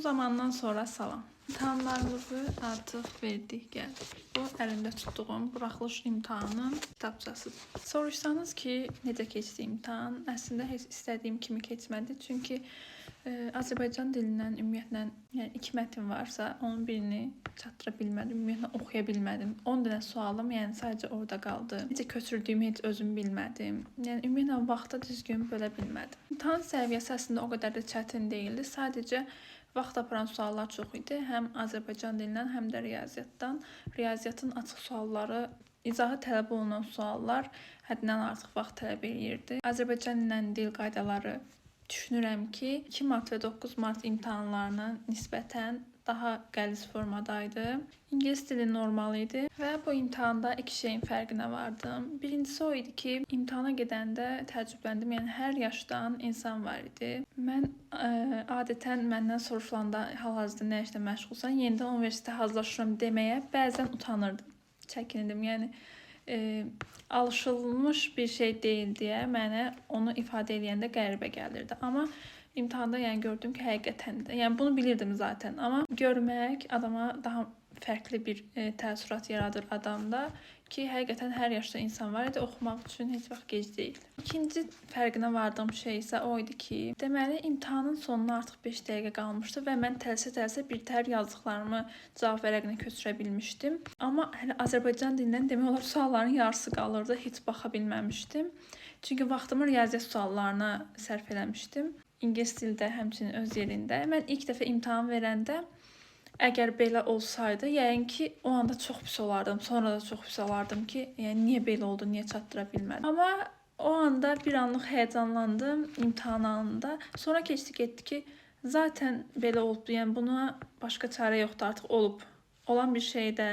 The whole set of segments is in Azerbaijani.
zamandan sonra salam. İmtahanlarımızı artıq verdik, gəldik. Bu əlimdə tutduğum buraxılış imtahanının kitabçasıdır. Soruşsanız ki, necə keçdi imtahan? Əslində heç istədiyim kimi keçmədi. Çünki Azərbaycan dilindən ümumiyyətlə, yəni 2 mətn varsa, onun birini çatdıra bilmədim, ümumiyyətlə oxuya bilmədim. 10 dənə sualım, yəni sadəcə orada qaldı. Necə köçürdüyümü heç özüm bilmədim. Yəni ümumiyyətlə vaxta düzgün bölə bilmədim. İmtahan səviyyəsi əslində o qədər də çətin deyildi. Sadəcə vaxt aparan suallar çox idi. Həm Azərbaycan dilindən, həm də riyaziyyatdan. Riyaziyyatın açıq sualları, izahı tələb olunan suallar həddindən artıq vaxt tələb eləyirdi. Azərbaycan dilindən dil qaydaları düşünürəm ki, 2 mart və 9 mart imtahanlarına nisbətən daha qəliz formadaydı. İngilis dili normal idi və bu imtahanda 2 şeyin fərqinə vardım. Birincisi o idi ki, imtahana gedəndə təəccübləndim. Yəni hər yaşdan insan var idi. Mən adətən məndən soruşulanda hal-hazırda nə işlə məşğulsan, yenidən universitetə hazırlaşıram deməyə bəzən utanırdım, çəkinirdim. Yəni alışılmış bir şey deyil deyə mənə onu ifadə edəndə qəribə gəlirdi. Amma imtahanda yəni gördüm ki, həqiqətən də, yəni bunu bilirdim zaten, amma görmək adama daha fərqli bir təəssürat yaradır adamda ki, həqiqətən hər yaşda insan var idi, oxumaq üçün heç vaxt gec deyil. İkinci fərqinə vardığım şey isə o idi ki, deməli imtahanın sonuna artıq 5 dəqiqə qalmışdı və mən tələsə birtəhər yazdıqlarımı cavab vərəqinə köçürə bilmişdim. Amma hələ Azərbaycan dilindən demək olar sualların yarısı qalırdı, heç baxa bilməmişdim. Çünki vaxtımı riyaziyyat suallarına sərf eləmişdim. İngilis dili də həmçinin öz yerində. Mən ilk dəfə imtahan verəndə əgər belə olsaydı, yəqin ki, o anda çox pis olardım. Sonra da çox pis olardım ki, yəni niyə belə oldu, niyə çatdıra bilmədim. Amma o anda bir anlıq həyəcanlandım imtahan anında. Sonra keçdi getdi ki, zaten belə oldu. Yəni buna başqa çarə yoxdur, artıq olub. Olan bir şeydə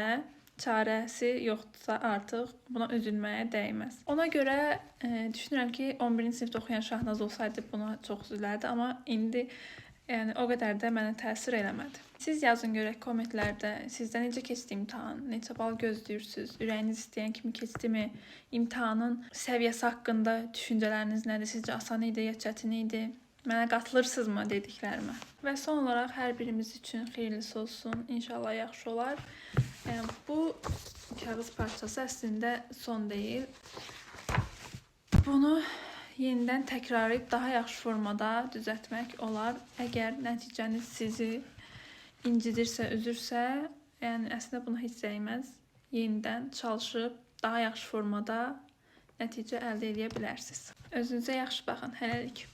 çarəsi yoxdursa artıq buna üzülməyə dəyməz. Ona görə düşünürəm ki, 11-ci sinifdə oxuyan Şahnaz olsaydı buna çox üzülərdi, amma indi yəni o qədər də mənə təsir eləmədi. Siz yazın görək kommentlərdə sizdə necə keçdi imtahan, neçə bal gözləyirsiniz, ürəyiniz istəyən kimi keçdimi, imtahanın səviyyəsi haqqında düşüncələriniz nədir, sizcə asan idi ya çətin idi? Mənə qatılırsınızmı dediklərimə? Və son olaraq hər birimiz üçün xeyirlisi olsun, inşallah yaxşı olar. Bu kağız parçası əslində son deyil. Bunu yenidən təkrarlayıb daha yaxşı formada düzəltmək olar. Əgər nəticəniz sizi incidirsə, üzürsə, yəni əslində buna heç dəyməz. Yenidən çalışıb daha yaxşı formada nəticə əldə edə bilərsiniz. Özünüzə yaxşı baxın. Hələlik.